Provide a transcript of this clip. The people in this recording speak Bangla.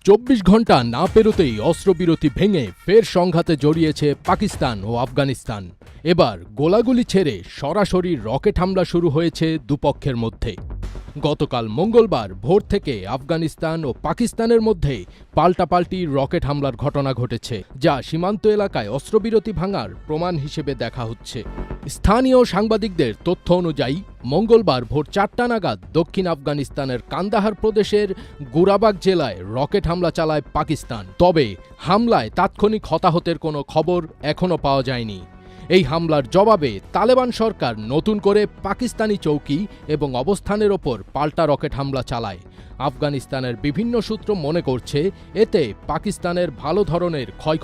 ২৪ ঘন্টা না পেরোতেই অস্ত্রবিরতি ভেঙে ফের সংঘাতে জড়িয়েছে পাকিস্তান ও আফগানিস্তান। এবার গোলাগুলি ছেড়ে সরাসরি রকেট হামলা শুরু হয়েছে দুপক্ষের মধ্যে। গতকাল মঙ্গলবার ভোর থেকে আফগানিস্তান ও পাকিস্তানের মধ্যে পাল্টাপাল্টি রকেট হামলার ঘটনা ঘটেছে, যা সীমান্ত এলাকায় অস্ত্রবিরতি ভাঙার প্রমাণ হিসেবে দেখা হচ্ছে। স্থানীয় সাংবাদিকদের তথ্য অনুযায়ী মঙ্গলবার ভোর ৪টা নাগাদ দক্ষিণ আফগানিস্তানের কান্দাহার প্রদেশের গুরাবাগ জেলায় রকেট হামলা চালায় পাকিস্তান। তবে হামলায় তাৎক্ষণিক হতাহতের কোনো খবর এখনও পাওয়া যায়নি। এই হামলার জবাবে তালেবান সরকার নতুন করে পাকিস্তানি চৌকি এবং অবস্থানের ওপর পাল্টা রকেট হামলা চালায়। আফগানিস্তানের বিভিন্ন সূত্র মনে করছে এতে পাকিস্তানের ভালো ধরনের ক্ষয়ক্ষতি